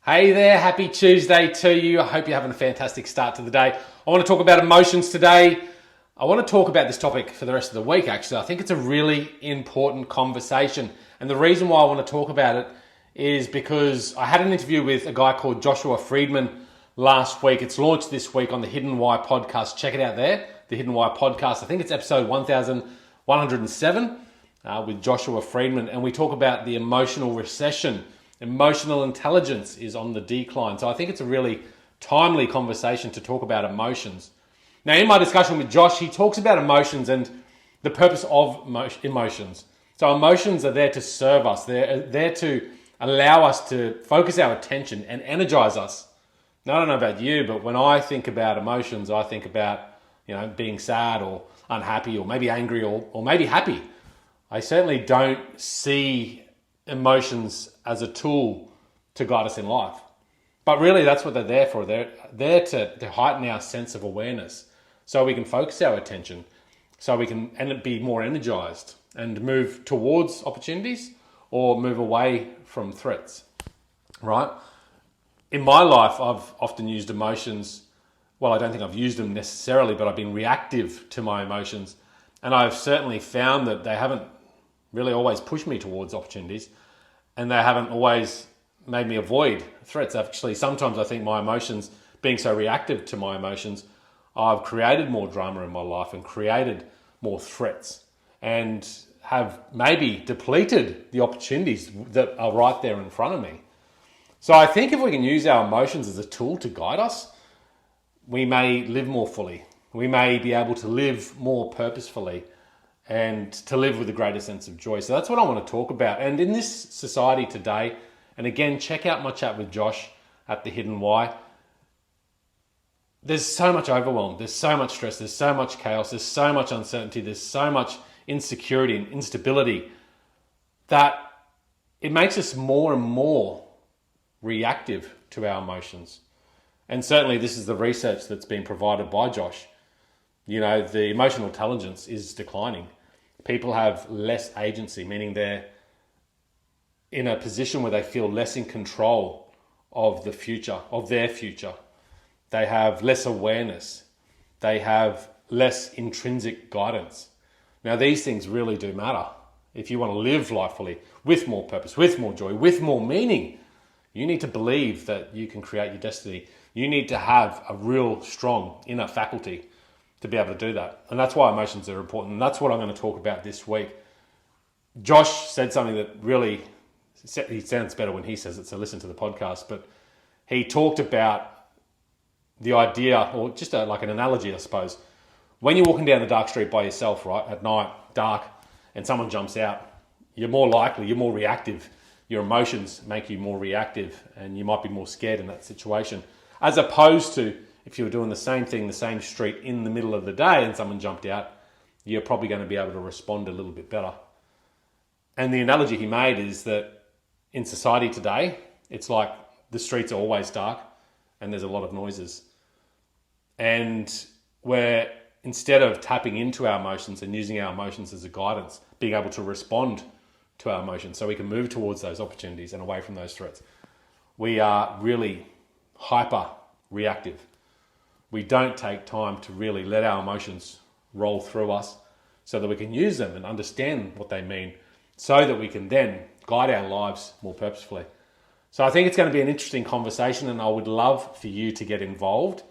Hey there, happy Tuesday to you. I hope you're having a fantastic start to the day. I want to talk about emotions today. I want to talk about this topic for the rest of the week, actually. I think it's a really important conversation. And the reason why I want to talk about it is because I had an interview with a guy called Joshua Friedman last week. It's launched this week on the Hidden Why podcast. Check it out there, the Hidden Why podcast. I think it's episode 1107 with Joshua Friedman. And we talk about the emotional recession. Emotional intelligence is on the decline. So I think it's a really timely conversation to talk about emotions. Now, in my discussion with Josh, he talks about emotions and the purpose of emotions. So emotions are there to serve us. They're there to allow us to focus our attention and energize us. Now, I don't know about you, but when I think about emotions, I think about, being sad or unhappy or maybe angry or maybe happy. I certainly don't see emotions as a tool to guide us in life. But really, that's what they're there for. They're there to heighten our sense of awareness so we can focus our attention, so we can be more energized and move towards opportunities or move away from threats, right? In my life, I've often used emotions. Well, I don't think I've used them necessarily, but I've been reactive to my emotions. And I've certainly found that they haven't really always pushed me towards opportunities, and they haven't always made me avoid threats. Actually, sometimes I think my emotions, being so reactive to my emotions, I've created more drama in my life and created more threats and have maybe depleted the opportunities that are right there in front of me. So I think if we can use our emotions as a tool to guide us, we may live more fully. We may be able to live more purposefully and to live with a greater sense of joy. So that's what I want to talk about. And in this society today, and again, check out my chat with Josh at The Hidden Why, there's so much overwhelm, there's so much stress, there's so much chaos, there's so much uncertainty, there's so much insecurity and instability that it makes us more and more reactive to our emotions. And certainly this is the research that's been provided by Josh. The emotional intelligence is declining. People have less agency, meaning they're in a position where they feel less in control of the future, of their future. They have less awareness. They have less intrinsic guidance. Now, these things really do matter. If you want to live life fully, with more purpose, with more joy, with more meaning, you need to believe that you can create your destiny. You need to have a real strong inner faculty to be able to do that. And that's why emotions are important. And that's what I'm going to talk about this week. Josh said something that really, he sounds better when he says it, so listen to the podcast. But he talked about the idea, or just like an analogy, I suppose. When you're walking down the dark street by yourself, right, at night, dark, and someone jumps out, you're more reactive. Your emotions make you more reactive, and you might be more scared in that situation. As opposed to if you were doing the same thing, the same street in the middle of the day and someone jumped out, you're probably going to be able to respond a little bit better. And the analogy he made is that in society today, it's like the streets are always dark and there's a lot of noises. And where instead of tapping into our emotions and using our emotions as a guidance, being able to respond to our emotions so we can move towards those opportunities and away from those threats, we are really hyper reactive. We don't take time to really let our emotions roll through us so that we can use them and understand what they mean so that we can then guide our lives more purposefully. So I think it's going to be an interesting conversation, and I would love for you to get involved.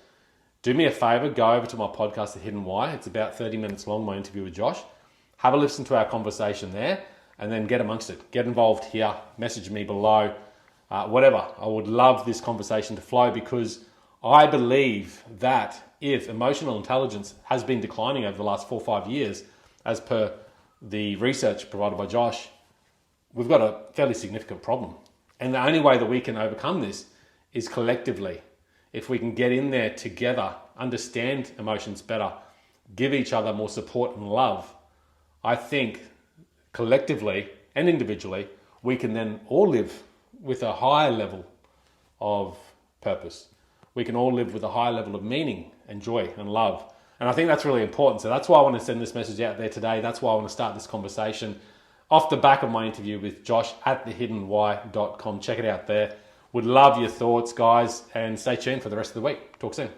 Do me a favor, go over to my podcast, The Hidden Why. It's about 30 minutes long, my interview with Josh. Have a listen to our conversation there and then get amongst it. Get involved here, message me below, whatever. I would love this conversation to flow because I believe that if emotional intelligence has been declining over the last 4 or 5 years, as per the research provided by Josh, we've got a fairly significant problem. And the only way that we can overcome this is collectively. If we can get in there together, understand emotions better, give each other more support and love, I think collectively and individually, we can then all live with a higher level of purpose. We can all live with a high level of meaning and joy and love. And I think that's really important. So that's why I want to send this message out there today. That's why I want to start this conversation off the back of my interview with Josh at thehiddenwhy.com. Check it out there. Would love your thoughts, guys, and stay tuned for the rest of the week. Talk soon.